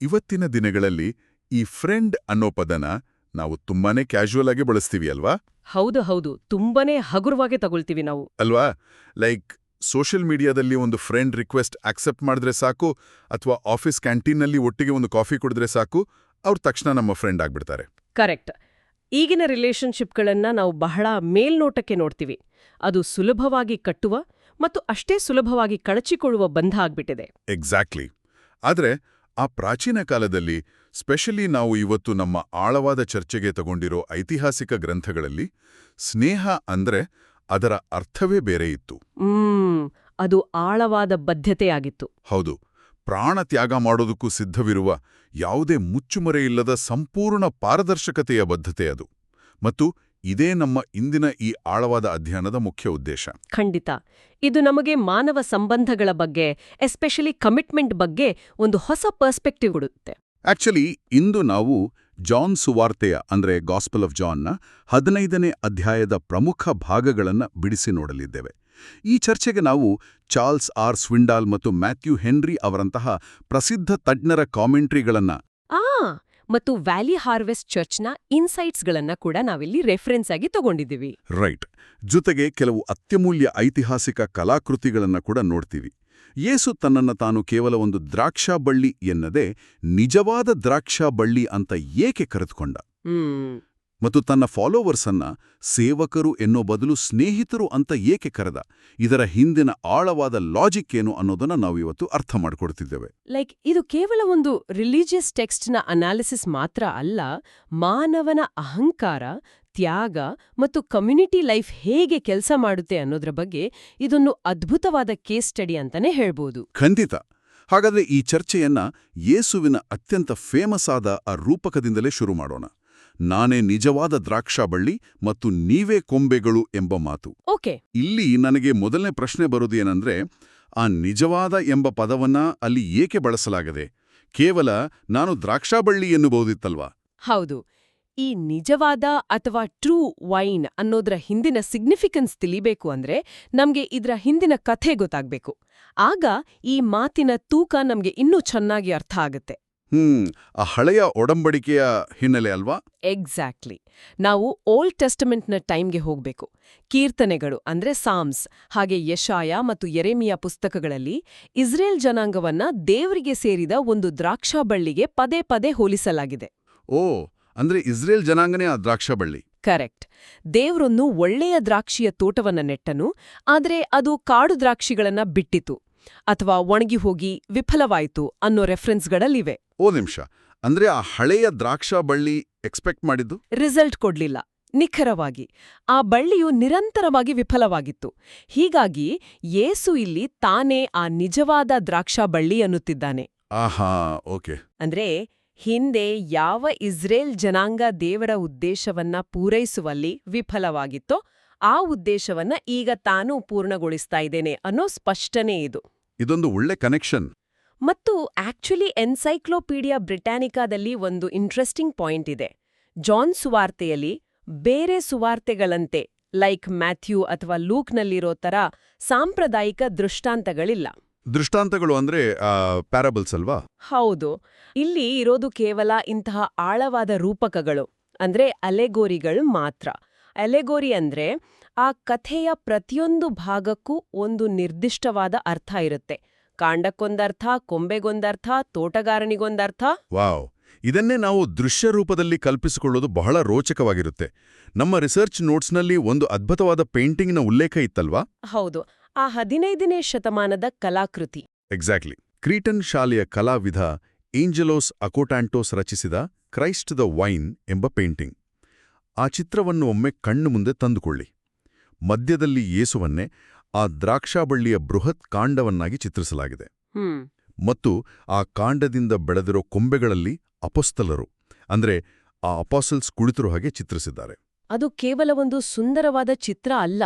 ಇವತ್ತಿನ ದಿನಗಳಲ್ಲಿ ಈ ಫ್ರೆಂಡ್ ಅನ್ನೋ ಪದನ ನಾವು ತುಂಬಾನೇ ಕ್ಯಾಶುವಲ್ ಆಗಿ ಬಳಸ್ತೀವಿ ಅಲ್ವಾ? ಹೌದು ಹೌದು, ತುಂಬಾನೇ ಹಗುರವಾಗಿ ತಗೊಳ್ತೀವಿ ನಾವು. ಅಲ್ವಾ? ಲೈಕ್ ಸೋಷಿಯಲ್ ಮೀಡಿಯಾದಲ್ಲಿ ಒಂದು ಫ್ರೆಂಡ್ ರಿಕ್ವೆಸ್ಟ್ ಆಕ್ಸೆಪ್ಟ್ ಮಾಡಿದ್ರೆ ಸಾಕು, ಅಥವಾ ಆಫೀಸ್ ಕ್ಯಾಂಟೀನ್ನಲ್ಲಿ ಒಟ್ಟಿಗೆ ಒಂದು ಕಾಫಿ ಕುಡಿದ್ರೆ ಸಾಕು, ಅವ್ರು ತಕ್ಷಣ ನಮ್ಮ ಫ್ರೆಂಡ್ ಆಗ್ಬಿಡ್ತಾರೆ. ಕರೆಕ್ಟ್. ಈಗಿನ ರಿಲೇಶನ್ಶಿಪ್ಗಳನ್ನ ನಾವು ಬಹಳ ಮೇಲ್ನೋಟಕ್ಕೆ ನೋಡ್ತೀವಿ. ಅದು ಸುಲಭವಾಗಿ ಕಟ್ಟುವ ಮತ್ತು ಅಷ್ಟೇ ಸುಲಭವಾಗಿ ಕಳಚಿಕೊಳ್ಳುವ ಬಂಧ ಆಗ್ಬಿಟ್ಟಿದೆ. ಎಕ್ಸಾಕ್ಟ್ಲಿ. ಆದ್ರೆ ಆ ಪ್ರಾಚೀನ ಕಾಲದಲ್ಲಿ, ಸ್ಪೆಷಲಿ ನಾವು ಇವತ್ತು ನಮ್ಮ ಆಳವಾದ ಚರ್ಚೆಗೆ ತಗೊಂಡಿರೋ ಐತಿಹಾಸಿಕ ಗ್ರಂಥಗಳಲ್ಲಿ, ಸ್ನೇಹ ಅಂದ್ರೆ ಅದರ ಅರ್ಥವೇ ಬೇರೆ ಇತ್ತು. ಅದು ಆಳವಾದ ಬದ್ಧತೆಯಾಗಿತ್ತು. ಹೌದು. ಪ್ರಾಣ ತ್ಯಾಗ ಮಾಡೋದಕ್ಕೂ ಸಿದ್ಧವಿರುವ, ಯಾವುದೇ ಮುಚ್ಚುಮರೆಯಿಲ್ಲದ ಸಂಪೂರ್ಣ ಪಾರದರ್ಶಕತೆಯ ಬದ್ಧತೆ ಅದು. ಮತ್ತು ಇದೇ ನಮ್ಮ ಇಂದಿನ ಈ ಆಳವಾದ ಅಧ್ಯಯನದ ಮುಖ್ಯ ಉದ್ದೇಶ. ಖಂಡಿತ. ಇದು ನಮಗೆ ಮಾನವ ಸಂಬಂಧಗಳ ಬಗ್ಗೆ, ಎಸ್ಪೆಷಲಿ ಕಮಿಟ್ಮೆಂಟ್ ಬಗ್ಗೆ ಒಂದು ಹೊಸ ಪರ್ಸ್ಪೆಕ್ಟಿವ್ ಕೊಡುತ್ತೆ. ಆಕ್ಚುಲಿ ಇಂದು ನಾವು ಜಾನ್ ಸುವಾರ್ತೆಯ ಅಂದ್ರೆ ಗಾಸ್ಪಲ್ ಆಫ್ ಜಾನ್ನ 15ನೇ ಅಧ್ಯಾಯದ ಪ್ರಮುಖ ಭಾಗಗಳನ್ನು ಬಿಡಿಸಿ ನೋಡಲಿದ್ದೇವೆ. ಈ ಚರ್ಚೆಗೆ ನಾವು ಚಾರ್ಲ್ಸ್ ಆರ್ ಸ್ವಿಂಡಾಲ್ ಮತ್ತು ಮ್ಯಾಥ್ಯೂ ಹೆನ್ರಿ ಅವರಂತಹ ಪ್ರಸಿದ್ಧ ತಜ್ಞರ ಕಾಮೆಂಟ್ರಿಗಳನ್ನ ಮತ್ತು ವ್ಯಾಲಿ ಹಾರ್ವೆಸ್ಟ್ ಚರ್ಚ್ನ ಇನ್ಸೈಟ್ಸ್ಗಳನ್ನ ಕೂಡ ನಾವಿಲ್ಲಿ ರೆಫರೆನ್ಸ್ ಆಗಿ ತಗೊಂಡಿದ್ದೀವಿ. ರೈಟ್. ಜೊತೆಗೆ ಕೆಲವು ಅತ್ಯಮೂಲ್ಯ ಐತಿಹಾಸಿಕ ಕಲಾಕೃತಿಗಳನ್ನ ಕೂಡ ನೋಡ್ತೀವಿ. ಯೇಸು ತನ್ನನ್ನು ತಾನು ಕೇವಲ ಒಂದು ದ್ರಾಕ್ಷಾ ಬಳ್ಳಿ ಎನ್ನದೇ ನಿಜವಾದ ದ್ರಾಕ್ಷಾ ಬಳ್ಳಿ ಅಂತ ಏಕೆ ಕರೆದುಕೊಂಡ, ಮತ್ತು ತನ್ನ ಫಾಲೋವರ್ಸ್ ಅನ್ನ ಸೇವಕರು ಎನ್ನೋ ಬದಲು ಸ್ನೇಹಿತರು ಅಂತ ಏಕೆ ಕರೆದ, ಇದರ ಹಿಂದಿನ ಆಳವಾದ ಲಾಜಿಕ್ ಏನು ಅನ್ನೋದನ್ನ ನಾವಿವತ್ತು ಅರ್ಥ ಮಾಡಿಕೊಡ್ತಿದ್ದೇವೆ. ಇದು ಕೇವಲ ಒಂದು ರಿಲಿಜಿಯಸ್ ಟೆಕ್ಸ್ಟ್ನ ಅನಾಲಿಸಿಸ್ ಮಾತ್ರ ಅಲ್ಲ, ಮಾನವನ ಅಹಂಕಾರ, ತ್ಯಾಗ ಮತ್ತು ಕಮ್ಯುನಿಟಿ ಲೈಫ್ ಹೇಗೆ ಕೆಲಸ ಮಾಡುತ್ತೆ ಅನ್ನೋದ್ರ ಬಗ್ಗೆ ಇದೊಂದು ಅದ್ಭುತವಾದ ಕೇಸ್ ಸ್ಟಡಿ ಅಂತಾನೆ ಹೇಳ್ಬೋದು. ಖಂಡಿತ. ಹಾಗಾದ್ರೆ ಈ ಚರ್ಚೆಯನ್ನ ಯೇಸುವಿನ ಅತ್ಯಂತ ಫೇಮಸ್ ಆದ ಆ ರೂಪಕದಿಂದಲೇ ಶುರು ಮಾಡೋಣ. ನಾನೇ ನಿಜವಾದ ದ್ರಾಕ್ಷಾ ಬಳ್ಳಿ ಮತ್ತು ನೀವೇ ಕೊಂಬೆಗಳು ಎಂಬ ಮಾತು. ಓಕೆ. ಇಲ್ಲಿ ನನಗೆ ಮೊದಲನೇ ಪ್ರಶ್ನೆ ಬರೋದು ಏನಂದ್ರೆ, ಆ ನಿಜವಾದ ಎಂಬ ಪದವನ್ನ ಅಲ್ಲಿ ಏಕೆ ಬಳಸಲಾಗದೆ? ಕೇವಲ ನಾನು ದ್ರಾಕ್ಷಾ ಬಳ್ಳಿ ಎನ್ನಬಹುದಿತ್ತಲ್ವಾ? ಹೌದು. ಈ ನಿಜವಾದ ಅಥವಾ ಟ್ರೂ ವೈನ್ ಅನ್ನೋದ್ರ ಹಿಂದಿನ ಸಿಗ್ನಿಫಿಕೆನ್ಸ್ ತಿಳಿಬೇಕು ಅಂದ್ರೆ ನಮ್ಗೆ ಇದ್ರ ಹಿಂದಿನ ಕಥೆ ಗೊತ್ತಾಗ್ಬೇಕು. ಆಗ ಈ ಮಾತಿನ ತೂಕ ನಮ್ಗೆ ಇನ್ನೂ ಚೆನ್ನಾಗಿ ಅರ್ಥ ಆಗುತ್ತೆ. ಆ ಹಳೆಯ ಒಡಂಬಡಿಕೆಯ ಹಿನ್ನೆಲೆ ಅಲ್ವಾ? ಎಕ್ಸಾಕ್ಟ್ಲಿ. ನಾವು ಓಲ್ಡ್ ಟೆಸ್ಟಮೆಂಟ್ನ ಟೈಮ್ಗೆ ಹೋಗ್ಬೇಕು. ಕೀರ್ತನೆಗಳು ಅಂದ್ರೆ ಸಾಮ್ಸ್, ಹಾಗೆ ಯೆಶಾಯ ಮತ್ತು ಯೆರೆಮೀಯ ಪುಸ್ತಕಗಳಲ್ಲಿ ಇಸ್ರೇಲ್ ಜನಾಂಗವನ್ನ ದೇವರಿಗೆ ಸೇರಿದ ಒಂದು ದ್ರಾಕ್ಷಾ ಬಳ್ಳಿಗೆ ಪದೇ ಪದೇ ಹೋಲಿಸಲಾಗಿದೆ. ಓ, ಅಂದ್ರೆ ಇಸ್ರೇಲ್ ಜನಾಂಗನೇ ಆ ದ್ರಾಕ್ಷಾ ಬಳ್ಳಿ. ಕರೆಕ್ಟ್. ದೇವ್ರೊಂದು ಒಳ್ಳೆಯ ದ್ರಾಕ್ಷಿಯ ತೋಟವನ್ನ ನೆಟ್ಟನು, ಆದ್ರೆ ಅದು ಕಾಡು ದ್ರಾಕ್ಷಿಗಳನ್ನ ಬಿಟ್ಟಿತು ಅಥವಾ ಒಣಗಿ ಹೋಗಿ ವಿಫಲವಾಯಿತು ಅನ್ನೋ ರೆಫರೆನ್ಸ್ಗಳಲ್ಲಿವೆ. ನಿಮಿಷ, ಅಂದ್ರೆ ಆ ಹಳೆಯ ದ್ರಾಕ್ಷಾ ಬಳ್ಳಿ ಎಕ್ಸ್ಪೆಕ್ಟ್ ಮಾಡಿದ್ದು ರಿಸಲ್ಟ್ ಕೊಡ್ಲಿಲ್ಲ. ನಿಖರವಾಗಿ ಆ ಬಳ್ಳಿಯು ನಿರಂತರವಾಗಿ ವಿಫಲವಾಗಿತ್ತು. ಹೀಗಾಗಿ ಯೇಸು ಇಲ್ಲಿ ತಾನೇ ಆ ನಿಜವಾದ ದ್ರಾಕ್ಷಾ ಬಳ್ಳಿ ಅನ್ನುತ್ತಿದ್ದಾನೆ. ಆಹಾ, ಓಕೆ. ಅಂದ್ರೆ ಹಿಂದೆ ಯಾವ ಇಸ್ರೇಲ್ ಜನಾಂಗ ದೇವರ ಉದ್ದೇಶವನ್ನ ಪೂರೈಸುವಲ್ಲಿ ವಿಫಲವಾಗಿತ್ತೋ ಆ ಉದ್ದೇಶವನ್ನ ಈಗ ತಾನು ಪೂರ್ಣಗೊಳಿಸ್ತಾ ಇದ್ದೇನೆ ಅನ್ನೋ ಸ್ಪಷ್ಟನೆ ಇದು. ಇದೊಂದು ಒಳ್ಳೆ ಕನೆಕ್ಷನ್. ಮತ್ತು ಆಕ್ಚುಲಿ ಎನ್ಸೈಕ್ಲೋಪೀಡಿಯಾ ಬ್ರಿಟಾನಿಕಾದಲ್ಲಿ ಒಂದು ಇಂಟ್ರೆಸ್ಟಿಂಗ್ ಪಾಯಿಂಟ್ ಇದೆ. ಜಾನ್ ಸುವಾರ್ತೆಯಲ್ಲಿ ಬೇರೆ ಸುವಾರ್ತೆಗಳಂತೆ ಲೈಕ್ ಮ್ಯಾಥ್ಯೂ ಅಥವಾ ಲೂಕ್ನಲ್ಲಿರೋ ತರ ಸಾಂಪ್ರದಾಯಿಕ ದೃಷ್ಟಾಂತಗಳಿಲ್ಲ. ದೃಷ್ಟಾಂತಗಳು ಅಂದ್ರೆ ಪ್ಯಾರಬಲ್ಸ್ ಅಲ್ವಾ? ಹೌದು. ಇಲ್ಲಿ ಇರೋದು ಕೇವಲ ಇಂತಹ ಆಳವಾದ ರೂಪಕಗಳು, ಅಂದ್ರೆ ಅಲೆಗೋರಿಗಳು ಮಾತ್ರ. ಅಲೆಗೋರಿ ಅಂದ್ರೆ ಆ ಕಥೆಯ ಪ್ರತಿಯೊಂದು ಭಾಗಕ್ಕೂ ಒಂದು ನಿರ್ದಿಷ್ಟವಾದ ಅರ್ಥ ಇರುತ್ತೆ. ಕಾಂಡಕ್ಕೊಂದರ್ಥ, ಕೊಂಬೆಗೊಂದರ್ಥ, ತೋಟಗಾರನಿಗೊಂದರ್ಥ. ವಾವ್! ಇದನ್ನೇ ನಾವು ದೃಶ್ಯ ರೂಪದಲ್ಲಿ ಕಲ್ಪಿಸಿಕೊಳ್ಳೋದು ಬಹಳ ರೋಚಕವಾಗಿರುತ್ತೆ. ನಮ್ಮ ರಿಸರ್ಚ್ ನೋಟ್ಸ್ನಲ್ಲಿ ಒಂದು ಅದ್ಭುತವಾದ ಪೇಂಟಿಂಗ್ನ ಉಲ್ಲೇಖ ಇತ್ತಲ್ವಾ? ಹೌದು, ಆ 15ನೇ ಶತಮಾನದ ಕಲಾಕೃತಿ. ಎಕ್ಸಾಕ್ಟ್ಲಿ. ಕ್ರೀಟನ್ ಶಾಲೆಯ ಕಲಾವಿದ ಏಂಜಲೋಸ್ ಅಕೋಟಾಂಟೋಸ್ ರಚಿಸಿದ ಕ್ರೈಸ್ಟ್ ದ ವೈನ್ ಎಂಬ ಪೇಂಟಿಂಗ್. ಆ ಚಿತ್ರವನ್ನು ಒಮ್ಮೆ ಕಣ್ಣು ಮುಂದೆ ತಂದುಕೊಳ್ಳಿ. ಮಧ್ಯದಲ್ಲಿ ಯೇಸುವನ್ನೇ ಆ ದ್ರಾಕ್ಷಾಬಳ್ಳಿಯ ಬೃಹತ್ ಕಾಂಡವನ್ನಾಗಿ ಚಿತ್ರಿಸಲಾಗಿದೆ. ಮತ್ತು ಆ ಕಾಂಡದಿಂದ ಬೆಳೆದಿರೋ ಕೊಂಬೆಗಳಲ್ಲಿ ಅಪೊಸ್ತಲರು, ಅಂದ್ರೆ ಆ ಅಪಾಸಲ್ಸ್ ಕುಳಿತಿರೋ ಹಾಗೆ ಚಿತ್ರಿಸಿದ್ದಾರೆ. ಅದು ಕೇವಲ ಒಂದು ಸುಂದರವಾದ ಚಿತ್ರ ಅಲ್ಲ,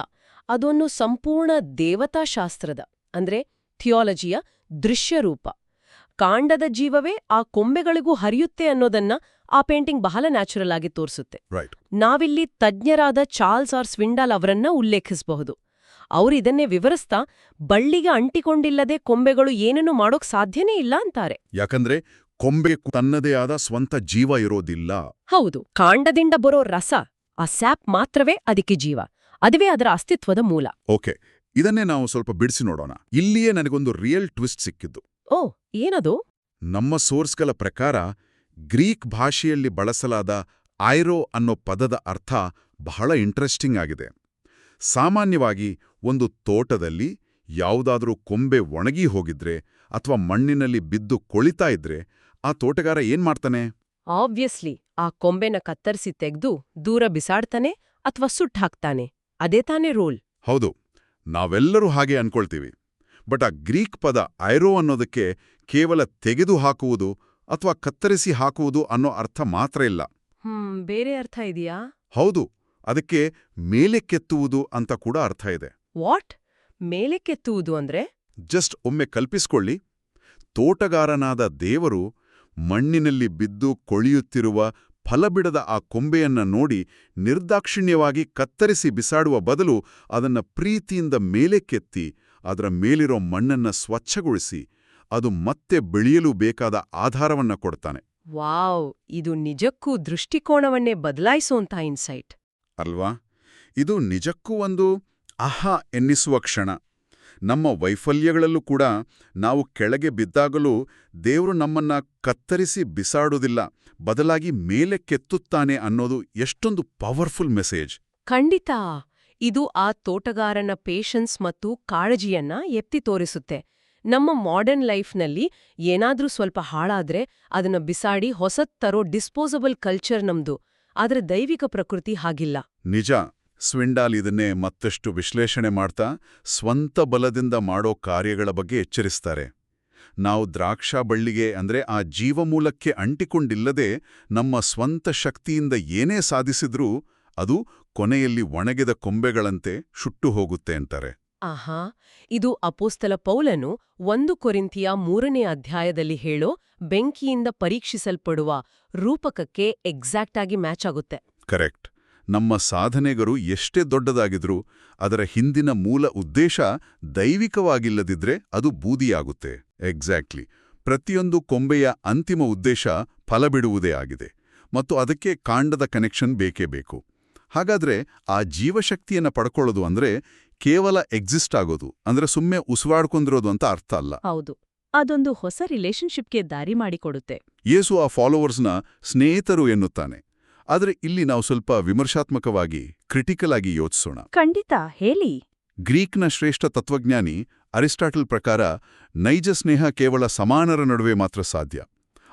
ಅದೊಂದು ಸಂಪೂರ್ಣ ದೇವತಾಶಾಸ್ತ್ರದ ಅಂದ್ರೆ ಥಿಯಾಲಜಿಯ ದೃಶ್ಯರೂಪ. ಕಾಂಡದ ಜೀವವೇ ಆ ಕೊಂಬೆಗಳಿಗೂ ಹರಿಯುತ್ತೆ ಅನ್ನೋದನ್ನ ಆ ಪೇಂಟಿಂಗ್ ಬಹಳ ನ್ಯಾಚುರಲ್ ಆಗಿ ತೋರಿಸುತ್ತೆ. ನಾವಿಲ್ಲಿ ತಜ್ಞರಾದ ಚಾರ್ಲ್ಸ್ ಆರ್ ಸ್ವಿಂಡಾಲ್ ಅವರನ್ನ ಉಲ್ಲೇಖಿಸಬಹುದು. ಅವರಿದನ್ನೇ ವಿವರಿಸ್ತಾ ಬಳ್ಳಿಗೆ ಅಂಟಿಕೊಂಡಿಲ್ಲದೆ ಕೊಂಬೆಗಳು ಏನನ್ನೂ ಮಾಡೋಕ್ ಸಾಧ್ಯನೇ ಇಲ್ಲ ಅಂತಾರೆ. ಯಾಕಂದ್ರೆ ಕೊಂಬೆ ತನ್ನದೇ ಆದ ಸ್ವಂತ ಜೀವ ಇರೋದಿಲ್ಲ. ಹೌದು, ಕಾಂಡದಿಂದ ಬರೋ ರಸ, ಆ ಸ್ಯಾಪ್ ಮಾತ್ರವೇ ಅದಕ್ಕೆ ಜೀವ. ಅದುವೇ ಅದರ ಅಸ್ತಿತ್ವದ ಮೂಲ. ಓಕೆ, ಇದನ್ನೇ ನಾವು ಸ್ವಲ್ಪ ಬಿಡಿಸಿ ನೋಡೋಣ. ಇಲ್ಲಿಯೇ ನನಗೊಂದು ರಿಯಲ್ ಟ್ವಿಸ್ಟ್ ಸಿಕ್ಕಿದ್ದು. ಓ, ಏನದು? ನಮ್ಮ ಸೋರ್ಸ್ಗಳ ಪ್ರಕಾರ ಗ್ರೀಕ್ ಭಾಷೆಯಲ್ಲಿ ಬಳಸಲಾದ ಐರೋ ಅನ್ನೋ ಪದದ ಅರ್ಥ ಬಹಳ ಇಂಟ್ರೆಸ್ಟಿಂಗ್ ಆಗಿದೆ. ಸಾಮಾನ್ಯವಾಗಿ ಒಂದು ತೋಟದಲ್ಲಿ ಯಾವುದಾದ್ರೂ ಕೊಂಬೆ ಒಣಗಿ ಹೋಗಿದ್ರೆ ಅಥವಾ ಮಣ್ಣಿನಲ್ಲಿ ಬಿದ್ದು ಕೊಳಿತಾ ಇದ್ರೆ ಆ ತೋಟಗಾರ ಏನ್ಮಾಡ್ತಾನೆ? ಆಬ್ವಿಯಸ್ಲಿ ಆ ಕೊಂಬೆನ ಕತ್ತರಿಸಿ ತೆಗೆದು ದೂರ ಬಿಸಾಡ್ತಾನೆ ಅಥವಾ ಸುಟ್ಟಾಕ್ತಾನೆ. ಅದೇ ತಾನೇ ರೂಲ್. ಹೌದು, ನಾವೆಲ್ಲರೂ ಹಾಗೆ ಅನ್ಕೊಳ್ತೀವಿ. ಬಟ್ ಆ ಗ್ರೀಕ್ ಪದ ಐರೋ ಅನ್ನೋದಕ್ಕೆ ಕೇವಲ ತೆಗೆದು ಹಾಕುವುದು ಅಥವಾ ಕತ್ತರಿಸಿ ಹಾಕುವುದು ಅನ್ನೋ ಅರ್ಥ ಮಾತ್ರ ಇಲ್ಲ. ಬೇರೆ ಅರ್ಥ ಇದೆಯಾ? ಹೌದು, ಅದಕ್ಕೆ ಮೇಲೆಕ್ಕೆತ್ತುವುದು ಅಂತ ಕೂಡ ಅರ್ಥ ಇದೆ. ವಾಟ್? ಮೇಲೆಕ್ಕೆತ್ತುವುದು ಅಂದ್ರೆ? ಜಸ್ಟ್ ಒಮ್ಮೆ ಕಲ್ಪಿಸ್ಕೊಳ್ಳಿ, ತೋಟಗಾರನಾದ ದೇವರು ಮಣ್ಣಿನಲ್ಲಿ ಬಿದ್ದು ಕೊಳೆಯುತ್ತಿರುವ ಫಲಬಿಡದ ಆ ಕೊಂಬೆಯನ್ನ ನೋಡಿ ನಿರ್ದಾಕ್ಷಿಣ್ಯವಾಗಿ ಕತ್ತರಿಸಿ ಬಿಸಾಡುವ ಬದಲು ಅದನ್ನ ಪ್ರೀತಿಯಿಂದ ಮೇಲೆಕ್ಕೆತ್ತಿ ಅದರ ಮೇಲಿರೋ ಮಣ್ಣನ್ನ ಸ್ವಚ್ಛಗೊಳಿಸಿ ಅದು ಮತ್ತೆ ಬೆಳೆಯಲು ಬೇಕಾದ ಆಧಾರವನ್ನ ಕೊಡ್ತಾನೆ. ವಾವ್, ಇದು ನಿಜಕ್ಕೂ ದೃಷ್ಟಿಕೋನವನ್ನೇ ಬದಲಾಯಿಸೋಂಥ ಇನ್ಸೈಟ್ ಅಲ್ವಾ? ಇದು ನಿಜಕ್ಕೂ ಒಂದು ಆಹಾ ಎನ್ನಿಸುವ ಕ್ಷಣ. ನಮ್ಮ ವೈಫಲ್ಯಗಳಲ್ಲೂ ಕೂಡ ನಾವು ಕೆಳಗೆ ಬಿದ್ದಾಗಲೂ ದೇವರು ನಮ್ಮನ್ನ ಕತ್ತರಿಸಿ ಬಿಸಾಡುವುದಿಲ್ಲ, ಬದಲಾಗಿ ಮೇಲೆ ಕೆತ್ತುತ್ತಾನೆ ಅನ್ನೋದು ಎಷ್ಟೊಂದು ಪವರ್ಫುಲ್ ಮೆಸೇಜ್. ಖಂಡಿತ. ಇದು ಆ ತೋಟಗಾರನ ಪೇಷನ್ಸ್ ಮತ್ತು ಕಾಳಜಿಯನ್ನ ಎತ್ತಿ ತೋರಿಸುತ್ತೆ. ನಮ್ಮ ಮಾಡರ್ನ್ ಲೈಫ್ನಲ್ಲಿ ಏನಾದ್ರೂ ಸ್ವಲ್ಪ ಹಾಳಾದ್ರೆ ಅದನ್ನ ಬಿಸಾಡಿ ಹೊಸತ್ ತರೋ ಡಿಸ್ಪೋಸಬಲ್ ಕಲ್ಚರ್ ನಮ್ದು. ಆದ್ರೆ ದೈವಿಕ ಪ್ರಕೃತಿ ಹಾಗಿಲ್ಲ. ನಿಜ. ಸ್ವಿಂಡಾಲ್ ಇದನ್ನೇ ಮತ್ತಷ್ಟು ವಿಶ್ಲೇಷಣೆ ಮಾಡ್ತಾ ಸ್ವಂತ ಬಲದಿಂದ ಮಾಡೋ ಕಾರ್ಯಗಳ ಬಗ್ಗೆ ಎಚ್ಚರಿಸ್ತಾರೆ. ನಾವು ದ್ರಾಕ್ಷಾ ಬಳ್ಳಿಗೆ ಅಂದ್ರೆ ಆ ಜೀವಮೂಲಕ್ಕೆ ಅಂಟಿಕೊಂಡಿಲ್ಲದೆ ನಮ್ಮ ಸ್ವಂತ ಶಕ್ತಿಯಿಂದ ಏನೇ ಸಾಧಿಸಿದ್ರೂ ಅದು ಕೊನೆಯಲ್ಲಿ ಒಣಗಿದ ಕೊಂಬೆಗಳಂತೆ ಸುಟ್ಟು ಹೋಗುತ್ತೆ ಅಂತಾರೆ. ಆಹಾ, ಇದು ಅಪೋಸ್ತಲ ಪೌಲನು 1 ಕೊರಿಂಥಿಯ 3ನೇ ಅಧ್ಯಾಯದಲ್ಲಿ ಹೇಳೋ ಬೆಂಕಿಯಿಂದ ಪರೀಕ್ಷಿಸಲ್ಪಡುವ ರೂಪಕಕ್ಕೆ ಎಕ್ಸಾಕ್ಟ್ ಆಗಿ ಮ್ಯಾಚ್ ಆಗುತ್ತೆ. ಕರೆಕ್ಟ್. ನಮ್ಮ ಸಾಧನೆಗಳು ಎಷ್ಟೇ ದೊಡ್ಡದಾಗಿದ್ರೂ ಅದರ ಹಿಂದಿನ ಮೂಲ ಉದ್ದೇಶ ದೈವಿಕವಾಗಿಲ್ಲದಿದ್ರೆ ಅದು ಬೂದಿಯಾಗುತ್ತೆ. ಎಕ್ಸಾಕ್ಟ್ಲಿ. ಪ್ರತಿಯೊಂದು ಕೊಂಬೆಯ ಅಂತಿಮ ಉದ್ದೇಶ ಫಲ ಬಿಡುವುದೇ ಆಗಿದೆ ಮತ್ತು ಅದಕ್ಕೆ ಕಾಂಡದ ಕನೆಕ್ಷನ್ ಬೇಕೇ ಬೇಕು. ಹಾಗಾದ್ರೆ ಆ ಜೀವಶಕ್ತಿಯನ್ನ ಪಡ್ಕೊಳ್ಳೋದು ಅಂದ್ರೆ ಕೇವಲ ಎಕ್ಸಿಸ್ಟ್ ಆಗೋದು ಅಂದ್ರೆ ಸುಮ್ಮನೆ ಉಸಿರಾಡ್ಕೊಂಡಿರೋದು ಅಂತ ಅರ್ಥ ಅಲ್ಲ. ಹೌದು, ಅದೊಂದು ಹೊಸ ರಿಲೇಶನ್ಶಿಪ್ಗೆ ದಾರಿ ಮಾಡಿಕೊಡುತ್ತೆ. ಯೇಸು ಆ ಫಾಲೋವರ್ಸ್ನ ಸ್ನೇಹಿತರು ಎನ್ನುತ್ತಾನೆ. ಆದರೆ ಇಲ್ಲಿ ನಾವು ಸ್ವಲ್ಪ ವಿಮರ್ಶಾತ್ಮಕವಾಗಿ, ಕ್ರಿಟಿಕಲ್ ಆಗಿ ಯೋಚಿಸೋಣ. ಖಂಡಿತ, ಹೇಳಿ. ಗ್ರೀಕ್ನ ಶ್ರೇಷ್ಠ ತತ್ವಜ್ಞಾನಿ ಅರಿಸ್ಟಾಟಲ್ ಪ್ರಕಾರ ನೈಜ ಸ್ನೇಹ ಕೇವಲ ಸಮಾನರ ನಡುವೆ ಮಾತ್ರ ಸಾಧ್ಯ.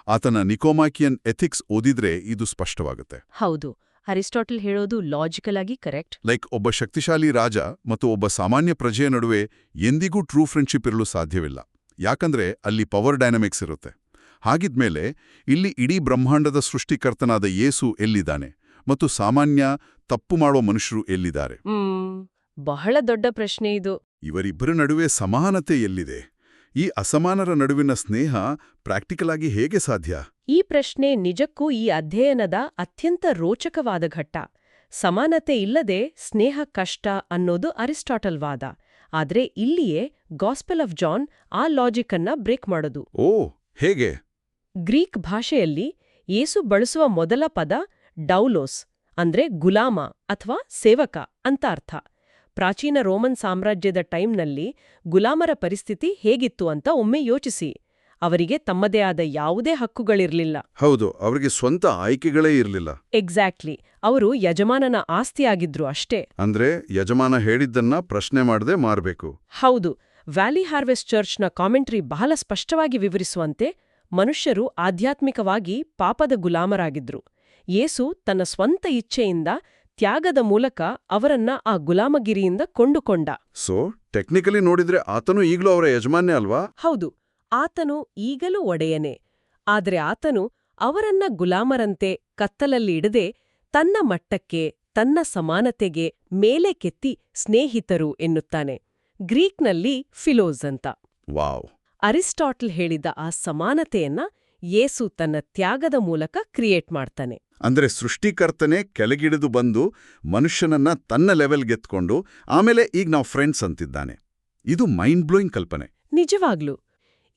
ಆತನ ನಿಕೋಮಾಕಿಯನ್ ಎಥಿಕ್ಸ್ ಓದಿದ್ರೆ ಇದು ಸ್ಪಷ್ಟವಾಗುತ್ತೆ. ಹೌದು, ಅರಿಸ್ಟಾಟಲ್ ಹೇಳೋದು ಲಾಜಿಕಲ್ ಆಗಿ ಕರೆಕ್ಟ್. ಲೈಕ್ ಒಬ್ಬ ಶಕ್ತಿಶಾಲಿ ರಾಜ ಮತ್ತು ಒಬ್ಬ ಸಾಮಾನ್ಯ ಪ್ರಜೆಯ ನಡುವೆ ಎಂದಿಗೂ ಟ್ರೂ ಫ್ರೆಂಡ್ಶಿಪ್ ಇರಲು ಸಾಧ್ಯವಿಲ್ಲ. ಯಾಕಂದ್ರೆ ಅಲ್ಲಿ ಪವರ್ ಡೈನಮಿಕ್ಸ್ ಇರುತ್ತೆ. ಹಾಗಿದ್ಮೇಲೆ ಇಲ್ಲಿ ಇಡೀ ಬ್ರಹ್ಮಾಂಡದ ಸೃಷ್ಟಿಕರ್ತನಾದ ಯೇಸು ಎಲ್ಲಿದ್ದಾನೆ ಮತ್ತು ಸಾಮಾನ್ಯ ತಪ್ಪು ಮಾಡೋ ಮನುಷ್ಯರು ಎಲ್ಲಿದ್ದಾರೆ? ಬಹಳ ದೊಡ್ಡ ಪ್ರಶ್ನೆ ಇದು. ಇವರಿಬ್ಬರ ನಡುವೆ ಸಮಾನತೆ ಎಲ್ಲಿದೆ? ಈ ಅಸಮಾನರ ನಡುವಿನ ಸ್ನೇಹ ಪ್ರಾಕ್ಟಿಕಲ್ ಆಗಿ ಹೇಗೆ ಸಾಧ್ಯ? ಈ ಪ್ರಶ್ನೆ ನಿಜಕ್ಕೂ ಈ ಅಧ್ಯಯನದ ಅತ್ಯಂತ ರೋಚಕವಾದ ಘಟ್ಟ. ಸಮಾನತೆ ಇಲ್ಲದೆ ಸ್ನೇಹ ಕಷ್ಟ ಅನ್ನೋದು ಅರಿಸ್ಟಾಟಲ್ ವಾದ. ಆದ್ರೆ ಇಲ್ಲಿಯೇ ಗಾಸ್ಪೆಲ್ ಆಫ್ ಜಾನ್ ಆ ಲಾಜಿಕ್ ಅನ್ನ ಬ್ರೇಕ್ ಮಾಡೋದು. ಓ, ಹೇಗೆ? ಗ್ರೀಕ್ ಭಾಷೆಯಲ್ಲಿ ಯೇಸು ಬಳಸುವ ಮೊದಲ ಪದ ಡೌಲೋಸ್, ಅಂದ್ರೆ ಗುಲಾಮ ಅಥವಾ ಸೇವಕ ಅಂತ ಅರ್ಥ. ಪ್ರಾಚೀನ ರೋಮನ್ ಸಾಮ್ರಾಜ್ಯದ ಟೈಮ್ನಲ್ಲಿ ಗುಲಾಮರ ಪರಿಸ್ಥಿತಿ ಹೇಗಿತ್ತು ಅಂತ ಒಮ್ಮೆ ಯೋಚಿಸಿ. ಅವರಿಗೆ ತಮ್ಮದೇ ಆದ ಯಾವುದೇ ಹಕ್ಕುಗಳಿರ್ಲಿಲ್ಲ. ಹೌದು, ಅವರಿಗೆ ಸ್ವಂತ ಆಯ್ಕೆಗಳೇ ಇರಲಿಲ್ಲ. ಎಕ್ಸಾಕ್ಟ್ಲಿ. ಅವರು ಯಜಮಾನನ ಆಸ್ತಿಯಾಗಿದ್ರು ಅಷ್ಟೇ. ಅಂದ್ರೆ ಯಜಮಾನ ಹೇಳಿದ್ದನ್ನ ಪ್ರಶ್ನೆ ಮಾಡದೆ ಮಾರ್ಬೇಕು. ಹೌದು. ವ್ಯಾಲಿ ಹಾರ್ವೆಸ್ಟ್ ಚರ್ಚ್ನ ಕಾಮೆಂಟ್ರಿ ಬಹಳ ಸ್ಪಷ್ಟವಾಗಿ ವಿವರಿಸುವಂತೆ ಮನುಷ್ಯರು ಆಧ್ಯಾತ್ಮಿಕವಾಗಿ ಪಾಪದ ಗುಲಾಮರಾಗಿದ್ರು. ಯೇಸು ತನ್ನ ಸ್ವಂತ ಇಚ್ಛೆಯಿಂದ ತ್ಯಾಗದ ಮೂಲಕ ಅವರನ್ನ ಆ ಗುಲಾಮಗಿರಿಯಿಂದ ಕೊಂಡುಕೊಂಡ. ಸೊ ಟೆಕ್ನಿಕಲಿ ನೋಡಿದ್ರೆ ಆತನು ಈಗಲೂ ಅವರ ಯಜಮಾನ್ಯ ಅಲ್ವಾ? ಹೌದು, ಆತನು ಈಗಲೂ ಒಡೆಯನೇ. ಆದ್ರೆ ಆತನು ಅವರನ್ನ ಗುಲಾಮರಂತೆ ಕತ್ತಲಲ್ಲಿ ಇಡದೆ ತನ್ನ ಮಟ್ಟಕ್ಕೆ, ತನ್ನ ಸಮಾನತೆಗೆ ಮೇಲೆ ಕೆತ್ತಿ ಸ್ನೇಹಿತರು ಎನ್ನುತ್ತಾನೆ. ಗ್ರೀಕ್ನಲ್ಲಿ ಫಿಲೋಸ್ ಅಂತ. ವಾವ್. ಅರಿಸ್ಟಾಟಲ್ ಹೇಳಿದ ಆ ಸಮಾನತೆಯನ್ನ ಯೇಸು ತನ್ನ ತ್ಯಾಗದ ಮೂಲಕ ಕ್ರಿಯೇಟ್ ಮಾಡ್ತಾನೆ. ಅಂದ್ರೆ ಸೃಷ್ಟಿಕರ್ತನೆ ಕೆಳಗಿಳಿದು ಬಂದು ಮನುಷ್ಯನನ್ನ ತನ್ನ ಲೆವೆಲ್ಗೆತ್ಕೊಂಡು ಆಮೇಲೆ ಈಗ ನಾವು ಫ್ರೆಂಡ್ಸ್ ಅಂತಿದ್ದಾನೆ. ಇದು ಮೈಂಡ್ ಬ್ಲೋಯಿಂಗ್ ಕಲ್ಪನೆ. ನಿಜವಾಗ್ಲೂ.